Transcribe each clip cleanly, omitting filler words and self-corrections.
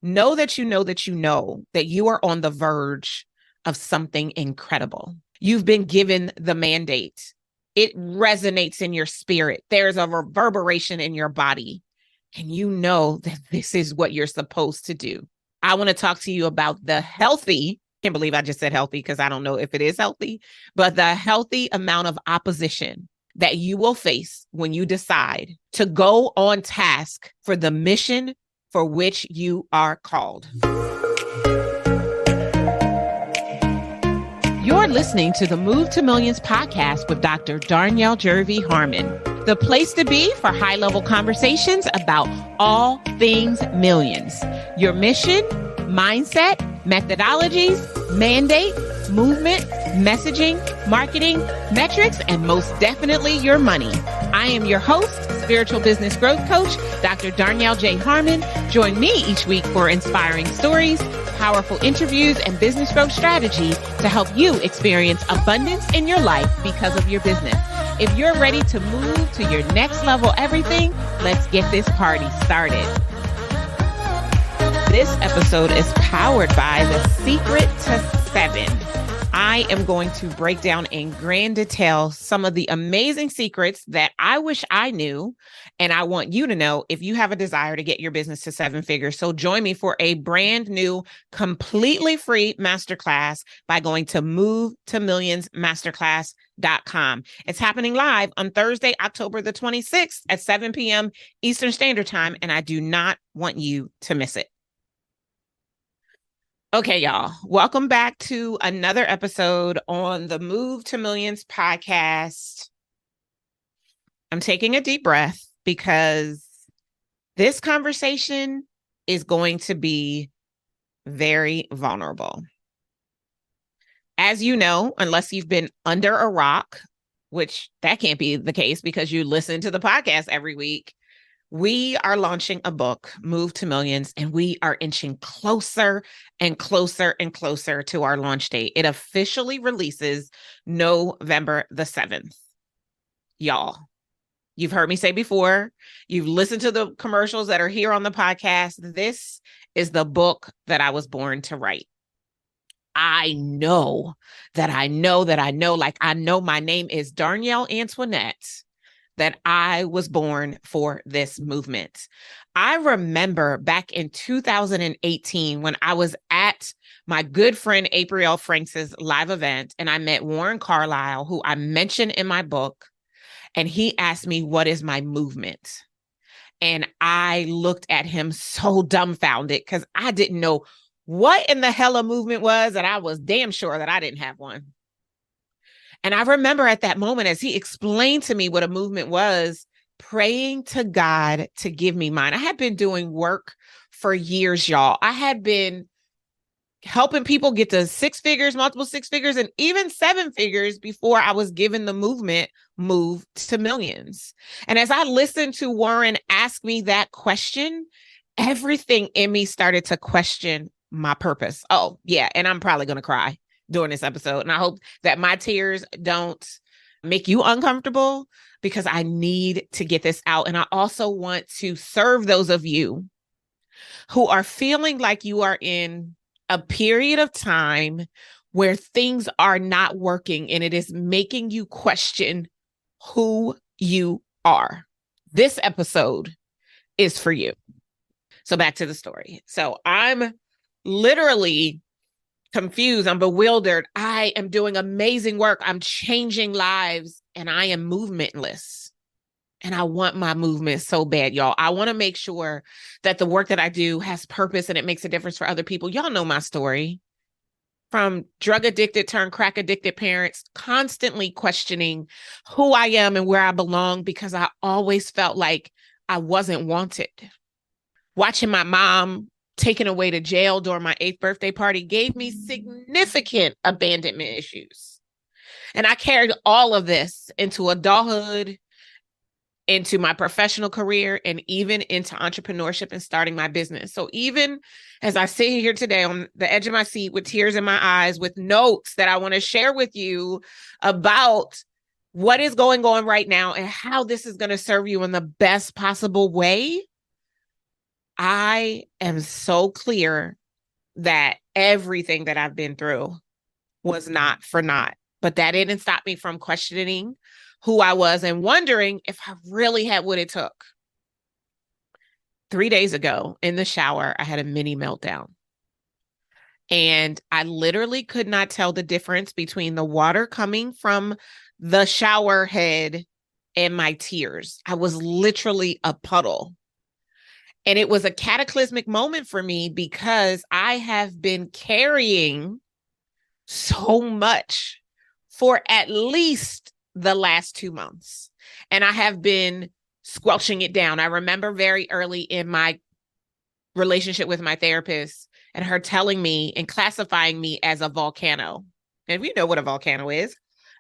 Know that you know that you know that you are on the verge of something incredible. You've been given the mandate. It resonates in your spirit. There's a reverberation in your body, and you know that this is what you're supposed to do. I want to talk to you about the healthy, can't believe I just said healthy because I don't know if it is healthy, but the healthy amount of opposition that you will face when you decide to go on task for the mission for which you are called. You're listening to the Move to Millions podcast with Dr. Darnyelle Jervey Harmon, the place to be for high-level conversations about all things millions. Your mission, mindset, methodologies, mandate, movement, messaging, marketing, metrics, and most definitely your money. I am your host, spiritual business growth coach, Dr. Darnyelle J. Harmon. Join me each week for inspiring stories, powerful interviews, and business growth strategy to help you experience abundance in your life because of your business. If you're ready to move to your next level everything, let's get this party started. This episode is powered by The Secret to 7. I am going to break down in grand detail some of the amazing secrets that I wish I knew, and I want you to know if you have a desire to get your business to 7 figures. So join me for a brand new, completely free masterclass by going to movetomillionsmasterclass.com. It's happening live on Thursday, October the 26th at 7 p.m. Eastern Standard Time, and I do not want you to miss it. Okay, y'all, welcome back to another episode on the Move to Millions podcast. I'm taking a deep breath because this conversation is going to be very vulnerable. As you know, unless you've been under a rock, which that can't be the case because you listen to the podcast every week, we are launching a book, Move to Millions, and we are inching closer and closer and closer to our launch date. It officially releases November the 7th. Y'all, you've heard me say before, you've listened to the commercials that are here on the podcast. This is the book that I was born to write. I know my name is Darnyelle Antoinette, that I was born for this movement. I remember back in 2018 when I was at my good friend April Franks' live event, and I met Warren Carlisle, who I mentioned in my book, and he asked me, what is my movement? And I looked at him so dumbfounded because I didn't know what in the hell a movement was, and I was damn sure that I didn't have one. And I remember at that moment, as he explained to me what a movement was, praying to God to give me mine. I had been doing work for years, y'all. I had been helping people get to 6 figures, multiple 6 figures, and even 7 figures before I was given the movement, Move to Millions. And as I listened to Warren ask me that question, everything in me started to question my purpose. Oh, yeah. And I'm probably going to cry during this episode. And I hope that my tears don't make you uncomfortable because I need to get this out. And I also want to serve those of you who are feeling like you are in a period of time where things are not working and it is making you question who you are. This episode is for you. So back to the story. So I'm literally confused. I'm bewildered. I am doing amazing work. I'm changing lives and I am movementless. And I want my movement so bad, y'all. I want to make sure that the work that I do has purpose and it makes a difference for other people. Y'all know my story. From drug addicted turned crack addicted parents, constantly questioning who I am and where I belong because I always felt like I wasn't wanted. Watching my mom taken away to jail during my 8th birthday party gave me significant abandonment issues. And I carried all of this into adulthood, into my professional career, and even into entrepreneurship and starting my business. So even as I sit here today on the edge of my seat with tears in my eyes, with notes that I want to share with you about what is going on right now and how this is going to serve you in the best possible way, I am so clear that everything that I've been through was not for naught, but that didn't stop me from questioning who I was and wondering if I really had what it took. 3 days ago in the shower, I had a mini meltdown. And I literally could not tell the difference between the water coming from the shower head and my tears. I was literally a puddle. And it was a cataclysmic moment for me because I have been carrying so much for at least the last 2 months. And I have been squelching it down. I remember very early in my relationship with my therapist and her telling me and classifying me as a volcano. And you know what a volcano is.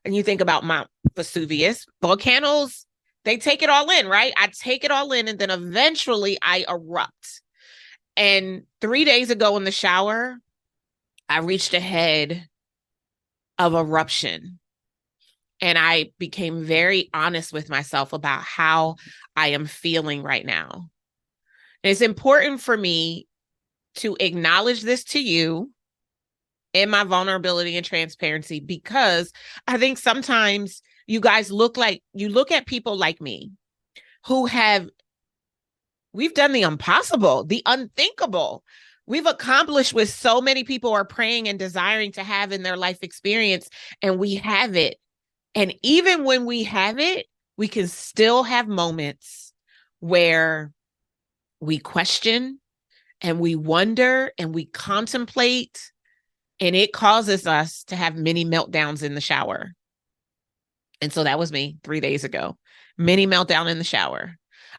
And you think about Mount Vesuvius, volcanoes, they take it all in, right? I take it all in and then eventually I erupt. And 3 days ago in the shower, I reached a head of eruption. And I became very honest with myself about how I am feeling right now. And it's important for me to acknowledge this to you in my vulnerability and transparency, because I think sometimes you guys look at people like me who we've done the impossible, the unthinkable. We've accomplished what so many people are praying and desiring to have in their life experience, and we have it. And even when we have it, we can still have moments where we question and we wonder and we contemplate, and it causes us to have many meltdowns in the shower. And so that was me 3 days ago, mini meltdown in the shower.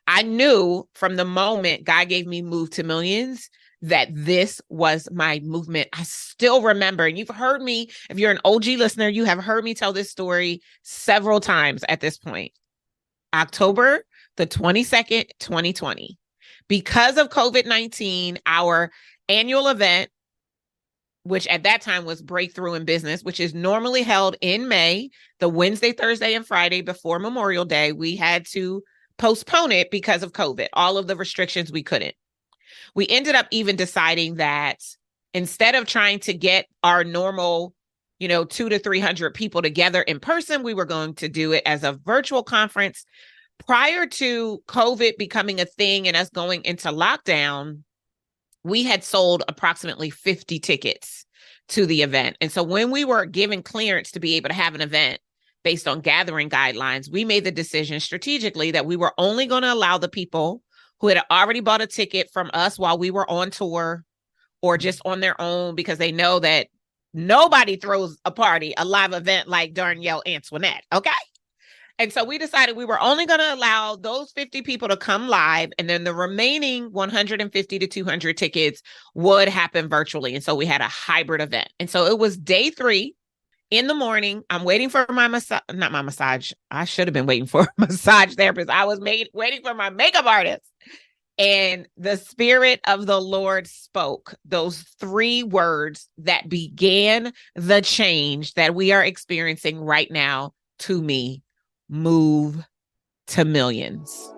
I knew from the moment God gave me Move to Millions that this was my movement. I still remember, and you've heard me, if you're an OG listener, you have heard me tell this story several times at this point. October the 22nd, 2020. Because of COVID-19, our annual event, which at that time was Breakthrough in Business, which is normally held in May, the Wednesday, Thursday, and Friday before Memorial Day, we had to postpone it because of COVID. All of the restrictions, we couldn't. We ended up even deciding that instead of trying to get our normal, 200 to 300 people together in person, we were going to do it as a virtual conference. Prior to COVID becoming a thing and us going into lockdown, we had sold approximately 50 tickets to the event. And so when we were given clearance to be able to have an event based on gathering guidelines, we made the decision strategically that we were only going to allow the people who had already bought a ticket from us while we were on tour or just on their own, because they know that nobody throws a live event like Darnyelle Antoinette, okay? And so we decided we were only going to allow those 50 people to come live, and then the remaining 150 to 200 tickets would happen virtually. And so we had a hybrid event. And so it was day 3 in the morning. I'm waiting for my massage. I should have been waiting for a massage therapist. I was waiting for my makeup artist. And the Spirit of the Lord spoke those 3 words that began the change that we are experiencing right now to me: Move to Millions.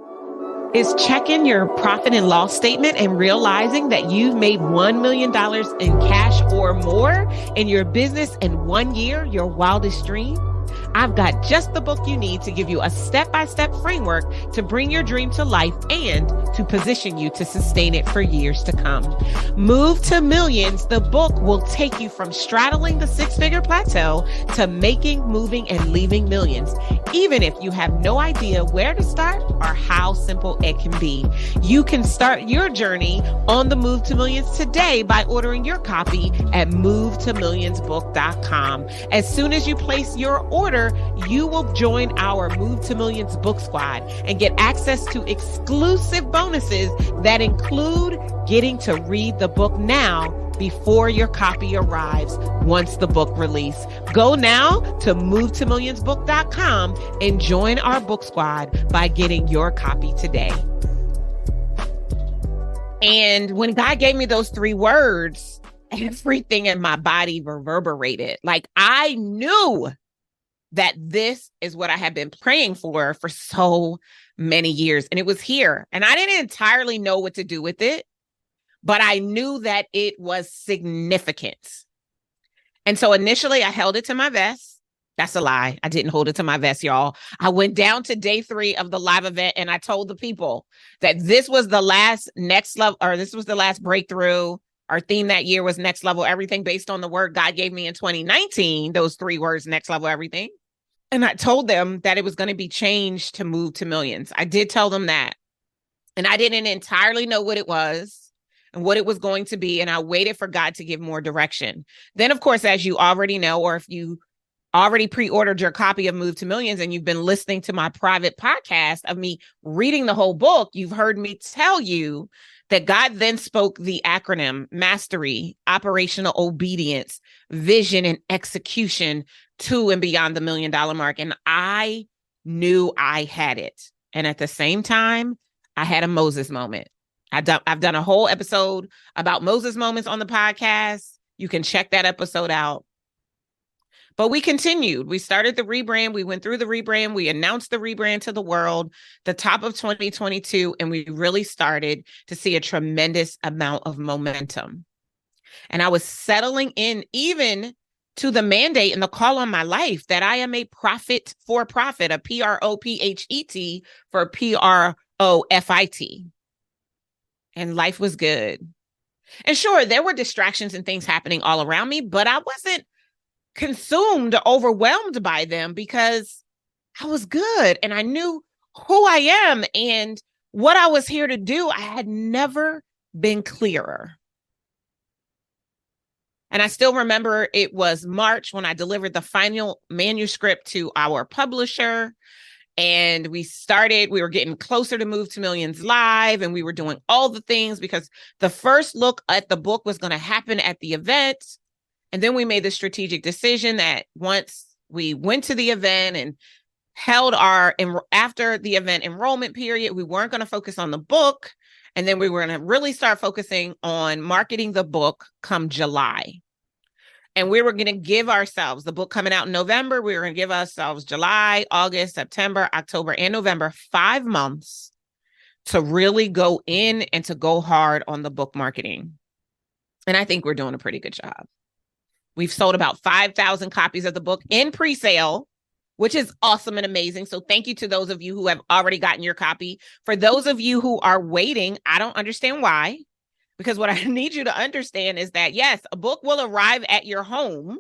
Is checking your profit and loss statement and realizing that you've made $1 million in cash or more in your business in 1 year your wildest dream? I've got just the book you need to give you a step-by-step framework to bring your dream to life and to position you to sustain it for years to come. Move to Millions, the book, will take you from straddling the 6-figure plateau to making, moving, and leaving millions, even if you have no idea where to start or how simple it can be. You can start your journey on the Move to Millions today by ordering your copy at movetomillionsbook.com. As soon as you place your order, you will join our Move to Millions book squad and get access to exclusive bonuses that include getting to read the book now before your copy arrives once the book release. Go now to movetomillionsbook.com and join our book squad by getting your copy today. And when God gave me those 3 words, everything in my body reverberated. Like, I knew that this is what I had been praying for so many years. And it was here. And I didn't entirely know what to do with it. but I knew that it was significant. And so initially I held it to my vest. That's a lie. I didn't hold it to my vest, y'all. I went down to day 3 of the live event and I told the people that this was the last next level, or this was the last breakthrough. Our theme that year was next level everything, based on the word God gave me in 2019, those 3 words, next level everything. And I told them that it was going to be changed to move to millions. I did tell them that. And I didn't entirely know what it was and what it was going to be. And I waited for God to give more direction. Then, of course, as you already know, or if you already pre-ordered your copy of Move to Millions and you've been listening to my private podcast of me reading the whole book, you've heard me tell you that God then spoke the acronym mastery, operational obedience, vision, and execution to and beyond the $1 million mark. And I knew I had it. And at the same time, I had a Moses moment. I've done a whole episode about Moses moments on the podcast. You can check that episode out. But we continued. We started the rebrand. We went through the rebrand. We announced the rebrand to the world, the top of 2022, and we really started to see a tremendous amount of momentum. And I was settling in even to the mandate and the call on my life that I am a profit for profit, a PROPHET for PROFIT. And life was good. And sure, there were distractions and things happening all around me, but I wasn't consumed, overwhelmed by them because I was good and I knew who I am and what I was here to do. I had never been clearer. And I still remember it was March when I delivered the final manuscript to our publisher. And we were getting closer to Move to Millions Live, and we were doing all the things because the first look at the book was going to happen at the event. And then we made the strategic decision that once we went to the event and held after the event enrollment period, we weren't going to focus on the book. And then we were going to really start focusing on marketing the book come July. And we were going to give ourselves, the book coming out in November, we were going to give ourselves July, August, September, October, and November, 5 months to really go in and to go hard on the book marketing. And I think we're doing a pretty good job. We've sold about 5,000 copies of the book in pre-sale, which is awesome and amazing. So thank you to those of you who have already gotten your copy. For those of you who are waiting, I don't understand why. Because what I need you to understand is that, yes, a book will arrive at your home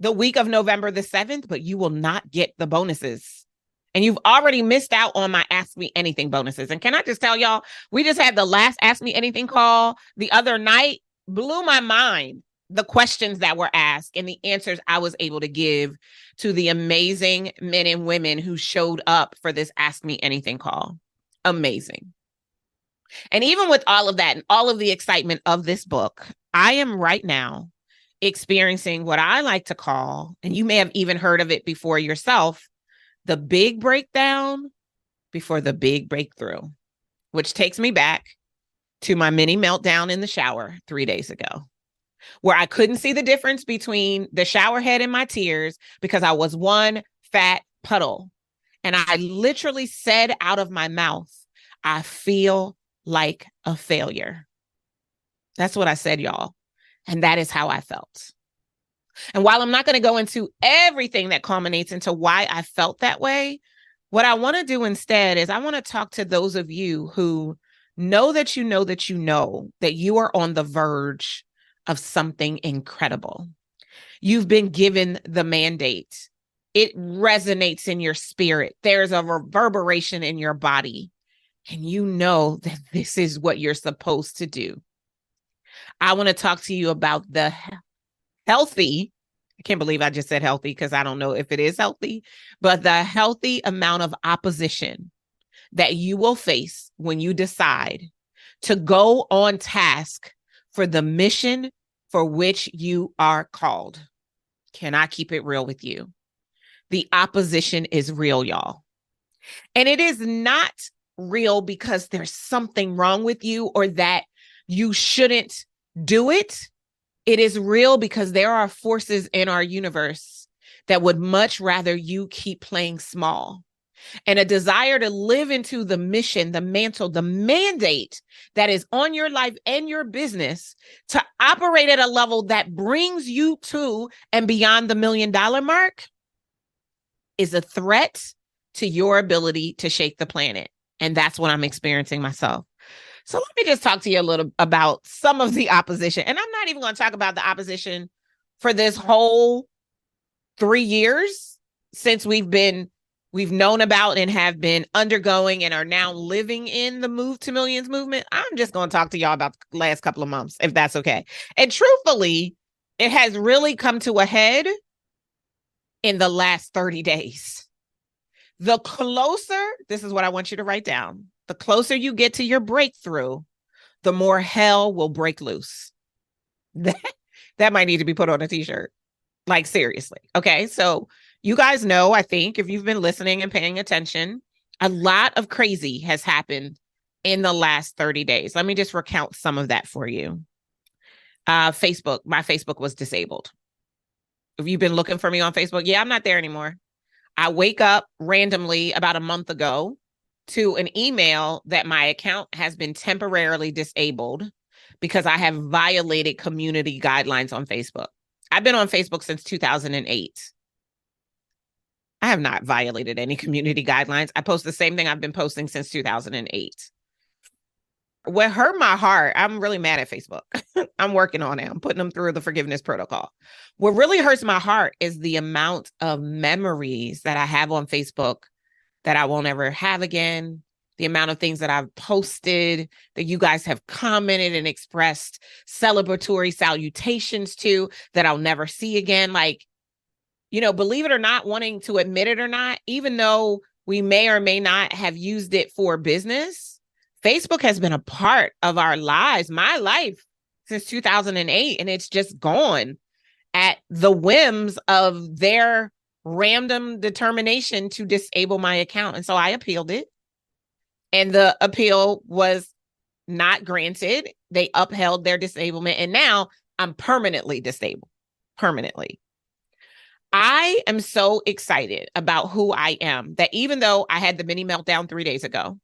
the week of November the 7th, but you will not get the bonuses. And you've already missed out on my Ask Me Anything bonuses. And can I just tell y'all, we just had the last Ask Me Anything call the other night. Blew my mind, the questions that were asked and the answers I was able to give to the amazing men and women who showed up for this Ask Me Anything call. Amazing. And even with all of that and all of the excitement of this book, I am right now experiencing what I like to call, and you may have even heard of it before yourself, the big breakdown before the big breakthrough, which takes me back to my mini meltdown in the shower 3 days ago, where I couldn't see the difference between the shower head and my tears because I was one fat puddle. And I literally said out of my mouth, I feel like a failure. That's what I said, y'all. And that is how I felt. And while I'm not going to go into everything that culminates into why I felt that way, what I want to do instead is I want to talk to those of you who know that you know that you know that you are on the verge of something incredible. You've been given the mandate. It resonates in your spirit. There's a reverberation in your body. And you know that this is what you're supposed to do. I want to talk to you about the healthy, I can't believe I just said healthy because I don't know if it is healthy, but the healthy amount of opposition that you will face when you decide to go on task for the mission for which you are called. Can I keep it real with you? The opposition is real, y'all. And it is not real because there's something wrong with you or that you shouldn't do it. It is real because there are forces in our universe that would much rather you keep playing small. and a desire to live into the mission, the mantle, the mandate that is on your life and your business to operate at a level that brings you to and beyond the $1 million mark is a threat to your ability to shake the planet. And that's what I'm experiencing myself. So let me just talk to you a little about some of the opposition. And I'm not even going to talk about the opposition for this whole 3 years since we've known about and have been undergoing and are now living in the Move to Millions movement. I'm just going to talk to y'all about the last couple of months, if that's okay. And truthfully, it has really come to a head in the last 30 days. The closer, this is what I want you to write down, the closer you get to your breakthrough, the more hell will break loose. That might need to be put on a t-shirt. Like, seriously. Okay. So you guys know, I think, if you've been listening and paying attention, a lot of crazy has happened in the last 30 days. Let me just recount some of that for you. Facebook, my Facebook was disabled. If you've been looking for me on Facebook, yeah, I'm not there anymore. I wake up randomly about a month ago to an email that my account has been temporarily disabled because I have violated community guidelines on Facebook. I've been on Facebook since 2008. I have not violated any community guidelines. I post the same thing I've been posting since 2008. What hurt my heart, I'm really mad at Facebook. I'm working on it. I'm putting them through the forgiveness protocol. What really hurts my heart is the amount of memories that I have on Facebook that I won't ever have again. The amount of things that I've posted that you guys have commented and expressed celebratory salutations to that I'll never see again. Like, you know, believe it or not, wanting to admit it or not, even though we may or may not have used it for business, Facebook has been a part of our lives, my life, since 2008, and it's just gone at the whims of their random determination to disable my account. And so I appealed it, and the appeal was not granted. They upheld their disablement, and now I'm permanently disabled. Permanently. I am so excited about who I am that even though I had the mini meltdown 3 days ago,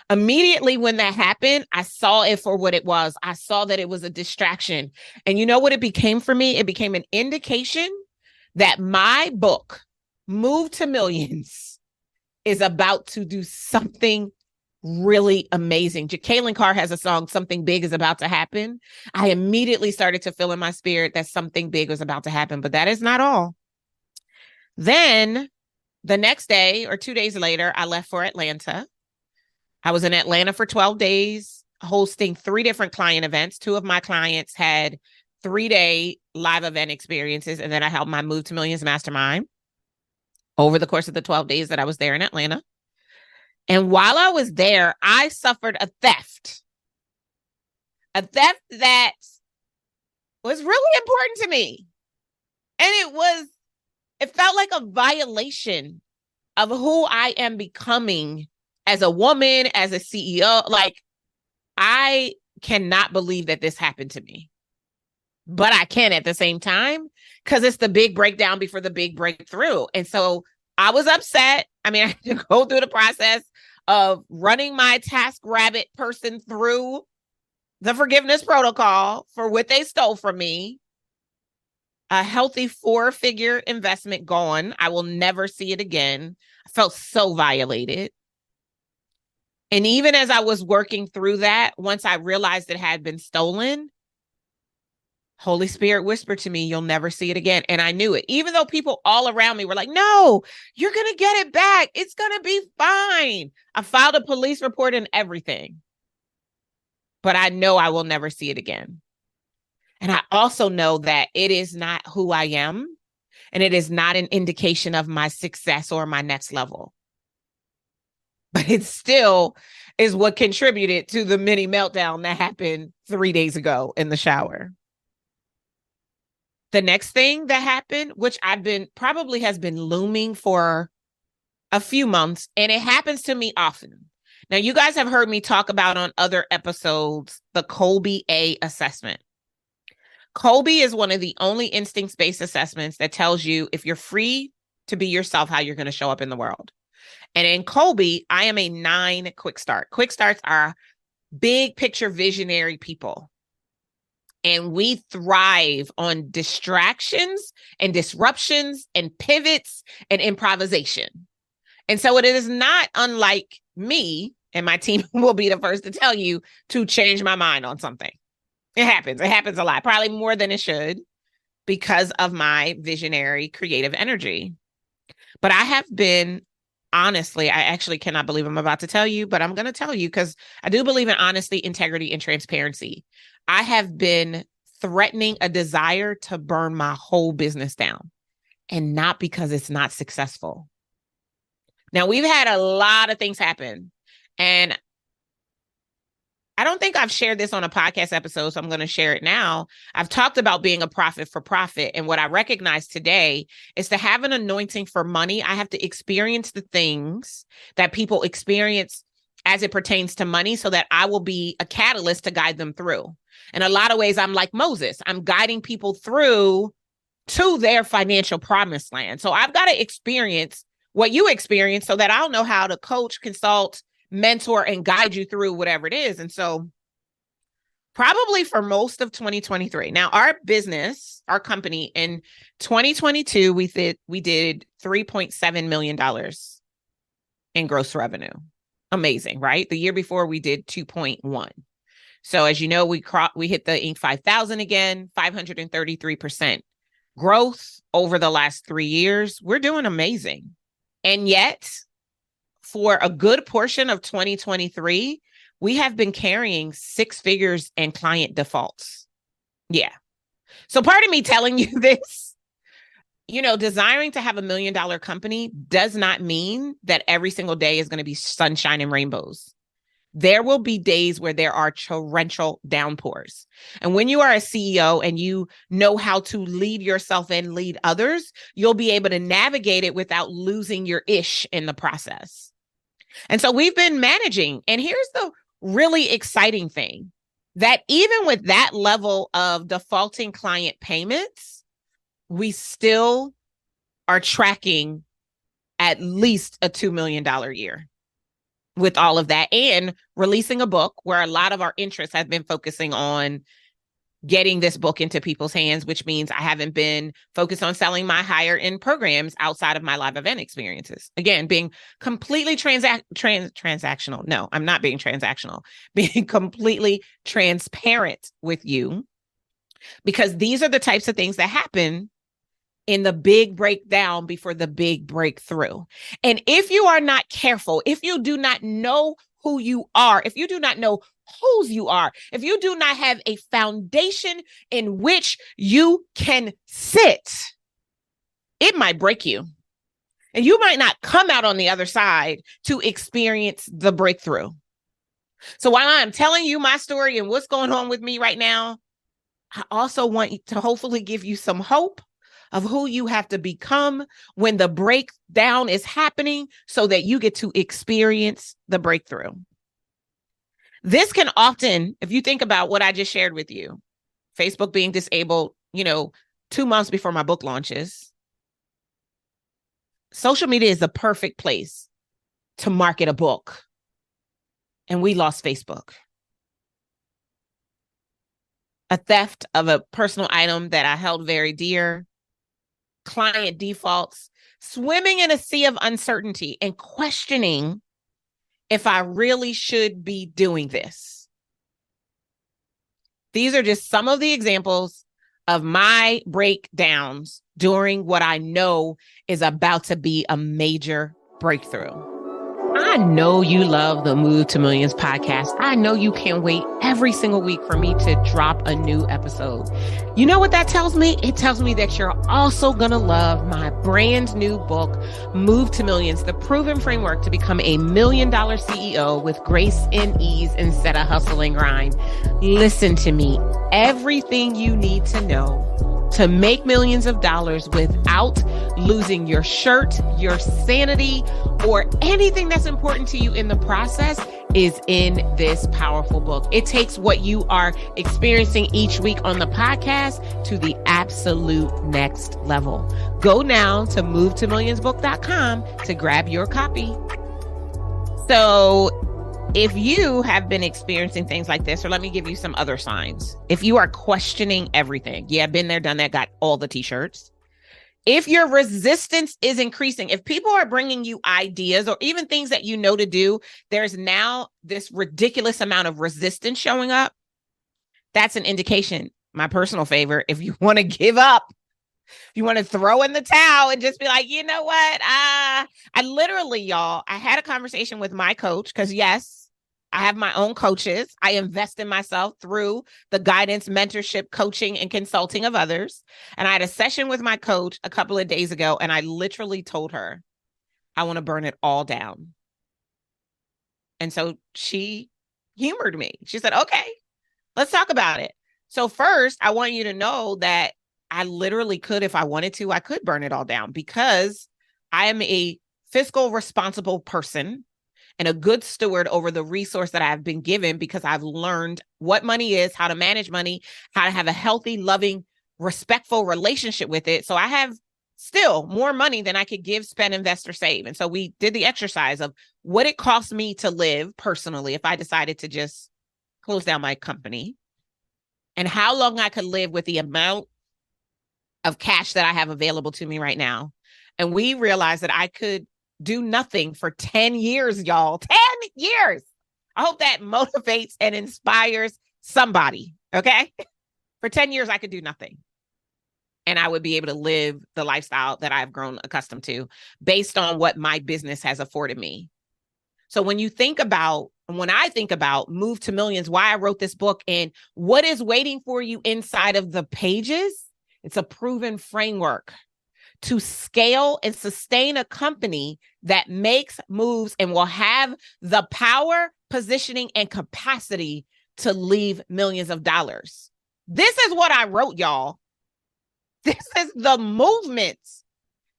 immediately when that happened, I saw it for what it was. I saw that it was a distraction. And you know what it became for me? It became an indication that my book, Move to Millions, is about to do something really amazing. Jacqueline Carr has a song, Something Big is About to Happen. I immediately started to feel in my spirit that something big was about to happen, but that is not all. Then the next day or 2 days later, I left for Atlanta. I was in Atlanta for 12 days, hosting 3 different client events. 2 of my clients had 3-day live event experiences, and then I held my Move to Millions Mastermind over the course of the 12 days that I was there in Atlanta. And while I was there, I suffered a theft that was really important to me. And it felt like a violation of who I am becoming as a woman, as a CEO. Like, I cannot believe that this happened to me, but I can at the same time because it's the big breakdown before the big breakthrough. And so I was upset. I mean, I had to go through the process of running my TaskRabbit person through the forgiveness protocol for what they stole from me. A healthy 4-figure investment gone. I will never see it again. I felt so violated. And even as I was working through that, once I realized it had been stolen, Holy Spirit whispered to me, you'll never see it again. And I knew it, even though people all around me were like, no, you're going to get it back. It's going to be fine. I filed a police report and everything. But I know I will never see it again. And I also know that it is not who I am, and it is not an indication of my success or my next level. But it still is what contributed to the mini meltdown that happened 3 days ago in the shower. The next thing that happened, which probably has been looming for a few months, and it happens to me often. Now, you guys have heard me talk about on other episodes, the Kolbe A assessment. Kolbe is one of the only instincts-based assessments that tells you if you're free to be yourself, how you're going to show up in the world. And in Colby, I am a 9 quick start. Quick starts are big picture visionary people. And we thrive on distractions and disruptions and pivots and improvisation. And so it is not unlike me, and my team will be the first to tell you, to change my mind on something. It happens. It happens a lot, probably more than it should, because of my visionary creative energy. But I have been, honestly, I actually cannot believe I'm about to tell you, but I'm going to tell you because I do believe in honesty, integrity, and transparency. I have been threatening a desire to burn my whole business down, and not because it's not successful. Now, we've had a lot of things happen, and I don't think I've shared this on a podcast episode, so I'm going to share it now. I've talked about being a prophet for profit, and what I recognize today is to have an anointing for money. I have to experience the things that people experience as it pertains to money so that I will be a catalyst to guide them through. In a lot of ways, I'm like Moses. I'm guiding people through to their financial promised land. So I've got to experience what you experience so that I'll know how to coach, consult, mentor, and guide you through whatever it is. And so probably for most of 2023, now our business, our company in 2022, we did $3.7 million in gross revenue. Amazing, right? The year before we did 2.1. So as you know, we hit the Inc. 5000 again, 533% growth over the last 3 years. We're doing amazing. And yet, for a good portion of 2023, we have been carrying 6 figures in client defaults. Yeah. So part of me telling you this, desiring to have $1 million company does not mean that every single day is going to be sunshine and rainbows. There will be days where there are torrential downpours. And when you are a CEO and you know how to lead yourself and lead others, you'll be able to navigate it without losing your ish in the process. And so we've been managing. And here's the really exciting thing, that even with that level of defaulting client payments, we still are tracking at least a $2 million year with all of that, and releasing a book where a lot of our interests have been focusing on getting this book into people's hands, which means I haven't been focused on selling my higher end programs outside of my live event experiences. Again, being completely transactional. No, I'm not being transactional, being completely transparent with you, because these are the types of things that happen in the big breakdown before the big breakthrough. And if you are not careful, if you do not know who you are, if you do not know whose you are, if you do not have a foundation in which you can sit, it might break you. And you might not come out on the other side to experience the breakthrough. So while I'm telling you my story and what's going on with me right now, I also want to hopefully give you some hope of who you have to become when the breakdown is happening so that you get to experience the breakthrough. This can often, if you think about what I just shared with you, Facebook being disabled, 2 months before my book launches, social media is the perfect place to market a book. And we lost Facebook. A theft of a personal item that I held very dear, client defaults, swimming in a sea of uncertainty and questioning if I really should be doing this. These are just some of the examples of my breakdowns during what I know is about to be a major breakthrough. I know you love the Move to Millions podcast. I know you can't wait every single week for me to drop a new episode. You know what that tells me? It tells me that you're also going to love my brand new book, Move to Millions, the proven framework to become a $1 million CEO with grace and ease instead of hustle and grind. Listen to me. Everything you need to know to make millions of dollars without losing your shirt, your sanity, or anything that's important to you in the process is in this powerful book. It takes what you are experiencing each week on the podcast to the absolute next level. Go now to movetomillionsbook.com to grab your copy. So if you have been experiencing things like this, or let me give you some other signs. If you are questioning everything, yeah, been there, done that, got all the t-shirts. If your resistance is increasing, if people are bringing you ideas or even things that you know to do, there's now this ridiculous amount of resistance showing up. That's an indication. My personal favorite, if you want to give up, if you want to throw in the towel and just be like, you know what? I literally, y'all, I had a conversation with my coach because yes, I have my own coaches. I invest in myself through the guidance, mentorship, coaching, and consulting of others. And I had a session with my coach a couple of days ago, and I literally told her, I want to burn it all down. And so she humored me. She said, okay, let's talk about it. So first, I want you to know that I literally could, if I wanted to, I could burn it all down because I am a fiscal responsible person and a good steward over the resource that I've been given because I've learned what money is, how to manage money, how to have a healthy, loving, respectful relationship with it. So I have still more money than I could give, spend, invest, or save. And so we did the exercise of what it costs me to live personally if I decided to just close down my company and how long I could live with the amount of cash that I have available to me right now. And we realized that I could do nothing for 10 years, y'all. 10 years. I hope that motivates and inspires somebody, okay? For 10 years, I could do nothing. And I would be able to live the lifestyle that I've grown accustomed to based on what my business has afforded me. So when I think about Move to Millions, why I wrote this book and what is waiting for you inside of the pages, it's a proven framework to scale and sustain a company that makes moves and will have the power, positioning, and capacity to leave millions of dollars. This is what I wrote, y'all. This is the movement.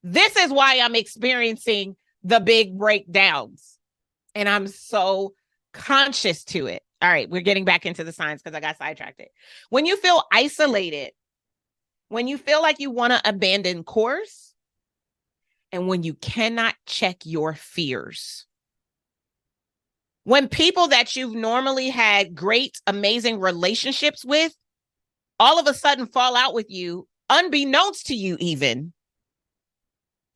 This is why I'm experiencing the big breakdowns. And I'm so conscious to it. All right, we're getting back into the signs because I got sidetracked. When you feel isolated, when you feel like you want to abandon course, and when you cannot check your fears. When people that you've normally had great, amazing relationships with, all of a sudden fall out with you, unbeknownst to you even.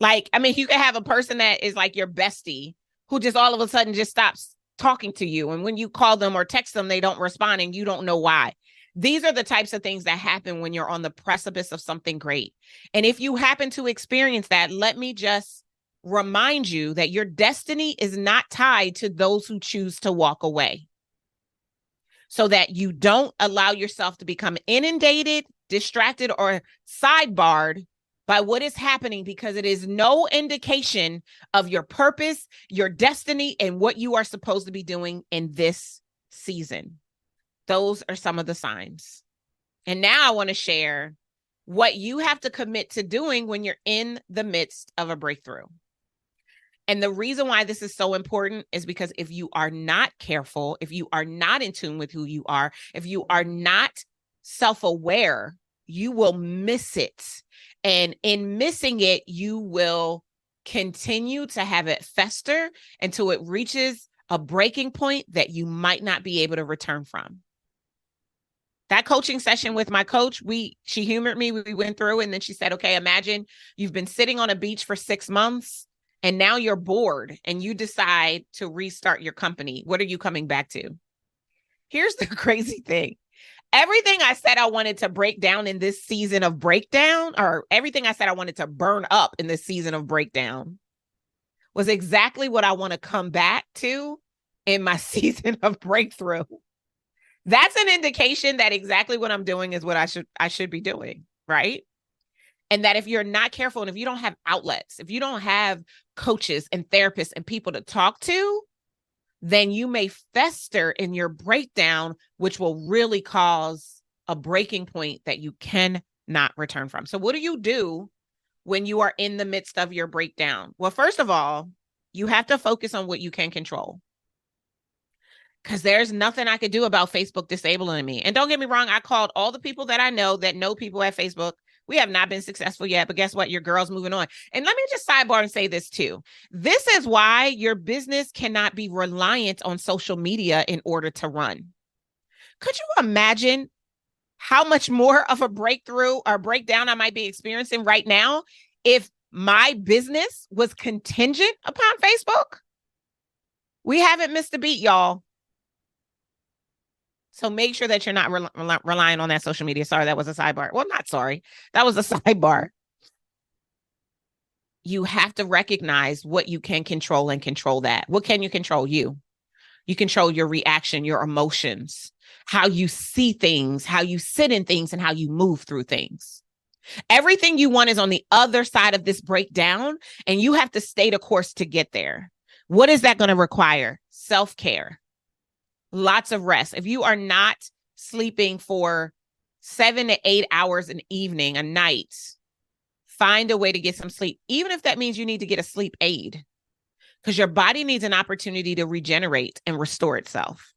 Like, I mean, you can have a person that is like your bestie who just all of a sudden just stops talking to you. And when you call them or text them, they don't respond and you don't know why. These are the types of things that happen when you're on the precipice of something great. And if you happen to experience that, let me just remind you that your destiny is not tied to those who choose to walk away. So that you don't allow yourself to become inundated, distracted, or sidebarred by what is happening because it is no indication of your purpose, your destiny, and what you are supposed to be doing in this season. Those are some of the signs. And now I want to share what you have to commit to doing when you're in the midst of a breakthrough. And the reason why this is so important is because if you are not careful, if you are not in tune with who you are, if you are not self-aware, you will miss it. And in missing it, you will continue to have it fester until it reaches a breaking point that you might not be able to return from. That coaching session with my coach, she humored me. We went through and then she said, okay, imagine you've been sitting on a beach for 6 months and now you're bored and you decide to restart your company. What are you coming back to? Here's the crazy thing. Everything I said I wanted to break down in this season of breakdown, or everything I said I wanted to burn up in this season of breakdown, was exactly what I want to come back to in my season of breakthrough. That's an indication that exactly what I'm doing is what I should be doing, right? And that if you're not careful and if you don't have outlets, if you don't have coaches and therapists and people to talk to, then you may fester in your breakdown, which will really cause a breaking point that you cannot return from. So what do you do when you are in the midst of your breakdown? Well, first of all, you have to focus on what you can control. because there's nothing I could do about Facebook disabling me. And don't get me wrong, I called all the people that I know that know people at Facebook. We have not been successful yet, but guess what? Your girl's moving on. And let me just sidebar and say this too. This is why your business cannot be reliant on social media in order to run. Could you imagine how much more of a breakthrough or breakdown I might be experiencing right now if my business was contingent upon Facebook? We haven't missed a beat, y'all. So make sure that you're not relying on that social media. Sorry, that was a sidebar. Well, not sorry. That was a sidebar. You have to recognize what you can control and control that. What can you control? You control your reaction, your emotions, how you see things, how you sit in things, and how you move through things. Everything you want is on the other side of this breakdown, and you have to stay the course to get there. What is that going to require? Self-care. Lots of rest. If you are not sleeping for 7 to 8 hours an evening, a night, find a way to get some sleep, even if that means you need to get a sleep aid, because your body needs an opportunity to regenerate and restore itself.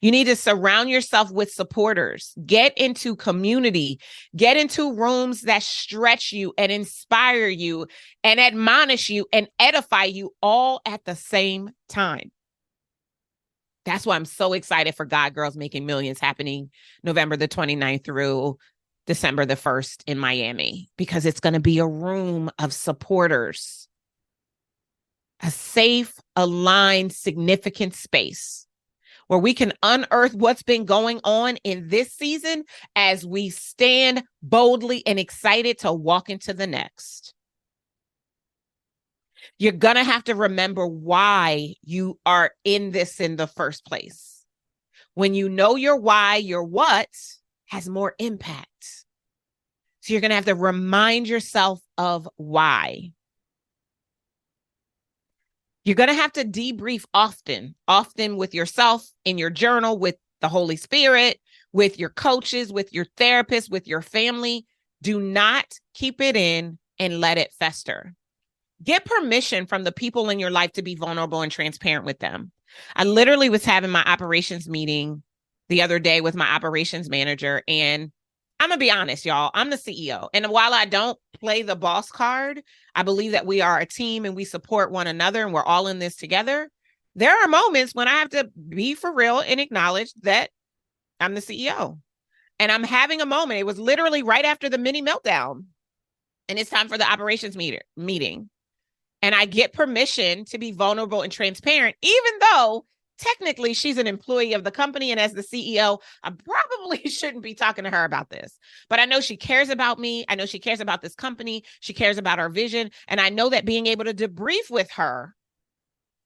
You need to surround yourself with supporters, get into community, get into rooms that stretch you and inspire you and admonish you and edify you all at the same time. That's why I'm so excited for God Girls Making Millions happening November the 29th through December the 1st in Miami, because it's going to be a room of supporters, a safe, aligned, significant space where we can unearth what's been going on in this season as we stand boldly and excited to walk into the next. You're going to have to remember why you are in this in the first place. When you know your why, your what has more impact. So you're going to have to remind yourself of why. You're going to have to debrief often with yourself, in your journal, with the Holy Spirit, with your coaches, with your therapist, with your family. Do not keep it in and let it fester. Get permission from the people in your life to be vulnerable and transparent with them. I literally was having my operations meeting the other day with my operations manager, and I'm going to be honest, y'all, I'm the CEO. And while I don't play the boss card, I believe that we are a team and we support one another and we're all in this together. There are moments when I have to be for real and acknowledge that I'm the CEO. And I'm having a moment. It was literally right after the mini meltdown. And it's time for the operations meeting. And I get permission to be vulnerable and transparent, even though technically she's an employee of the company. And as the CEO, I probably shouldn't be talking to her about this. But I know she cares about me. I know she cares about this company. She cares about our vision. And I know that being able to debrief with her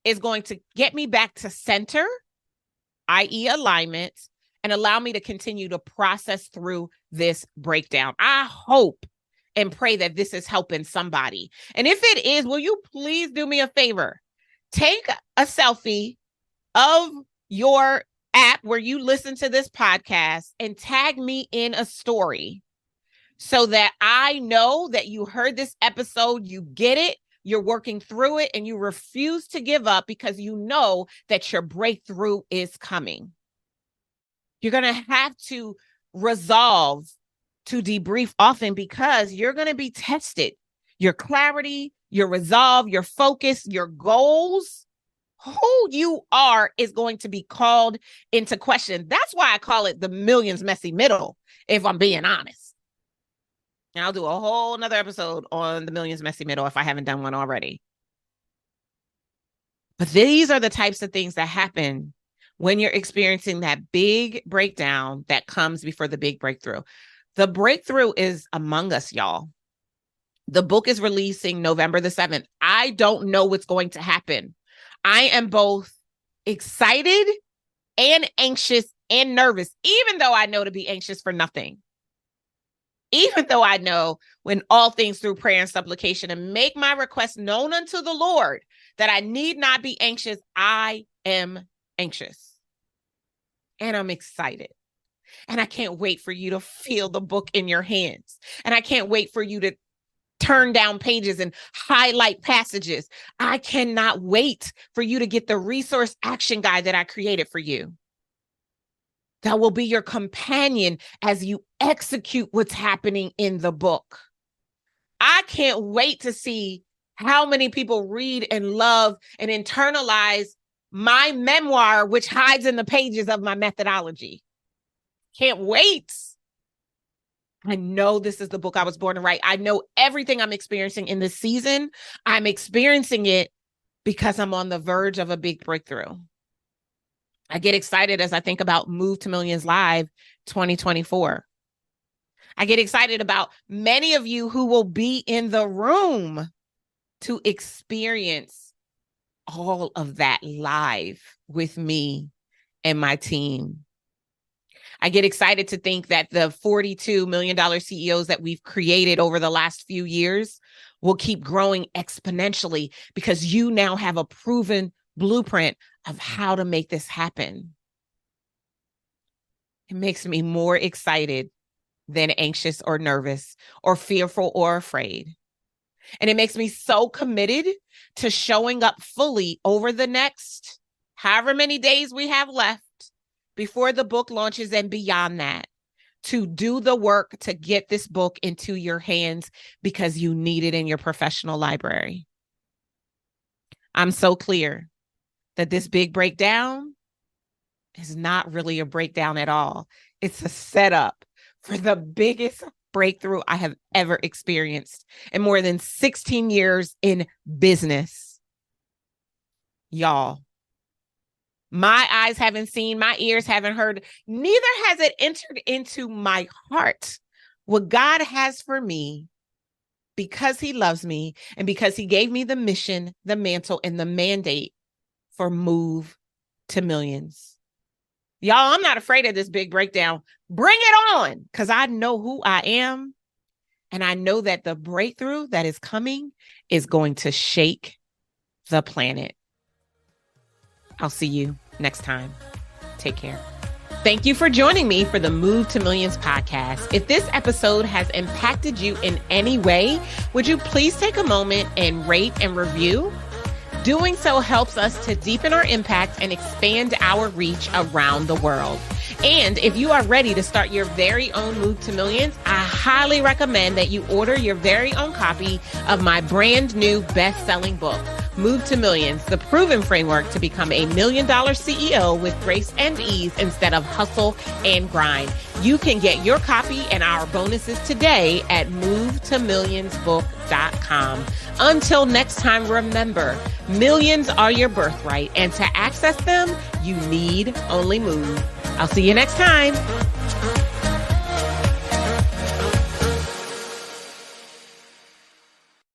is going to get me back to center, i.e. alignment, and allow me to continue to process through this breakdown. I hope and pray that this is helping somebody. And if it is, will you please do me a favor? Take a selfie of your app where you listen to this podcast and tag me in a story so that I know that you heard this episode, you get it, you're working through it, and you refuse to give up because you know that your breakthrough is coming. You're going to have to resolve to debrief often because you're going to be tested. Your clarity, your resolve, your focus, your goals, who you are is going to be called into question. That's why I call it the millions messy middle, if I'm being honest. And I'll do a whole nother episode on the millions messy middle if I haven't done one already. But these are the types of things that happen when you're experiencing that big breakdown that comes before the big breakthrough. The breakthrough is among us, y'all. The book is releasing November the 7th. I don't know what's going to happen. I am both excited and anxious and nervous, even though I know to be anxious for nothing. Even though I know when all things through prayer and supplication and make my request known unto the Lord that I need not be anxious, I am anxious. And I'm excited. And I can't wait for you to feel the book in your hands. And I can't wait for you to turn down pages and highlight passages. I cannot wait for you to get the resource action guide that I created for you. That will be your companion as you execute what's happening in the book. I can't wait to see how many people read and love and internalize my memoir, which hides in the pages of my methodology. Can't wait. I know this is the book I was born to write. I know everything I'm experiencing in this season. I'm experiencing it because I'm on the verge of a big breakthrough. I get excited as I think about Move to Millions Live 2024. I get excited about many of you who will be in the room to experience all of that live with me and my team. I get excited to think that the $42 million CEOs that we've created over the last few years will keep growing exponentially because you now have a proven blueprint of how to make this happen. It makes me more excited than anxious or nervous or fearful or afraid. And it makes me so committed to showing up fully over the next however many days we have left before the book launches and beyond that, to do the work to get this book into your hands because you need it in your professional library. I'm so clear that this big breakdown is not really a breakdown at all. It's a setup for the biggest breakthrough I have ever experienced in more than 16 years in business. Y'all, my eyes haven't seen, my ears haven't heard, neither has it entered into my heart what God has for me because he loves me and because he gave me the mission, the mantle, and the mandate for Move to Millions. Y'all, I'm not afraid of this big breakdown. Bring it on, because I know who I am, and I know that the breakthrough that is coming is going to shake the planet. I'll see you next time. Take care. Thank you for joining me for the Move to Millions podcast. If this episode has impacted you in any way, would you please take a moment and rate and review? Doing so helps us to deepen our impact and expand our reach around the world. And if you are ready to start your very own Move to Millions, I highly recommend that you order your very own copy of my brand new best-selling book, Move to Millions, the proven framework to become $1 million CEO with grace and ease instead of hustle and grind. You can get your copy and our bonuses today at movetomillionsbook.com. Until next time, remember, millions are your birthright, and to access them, you need only move. I'll see you next time.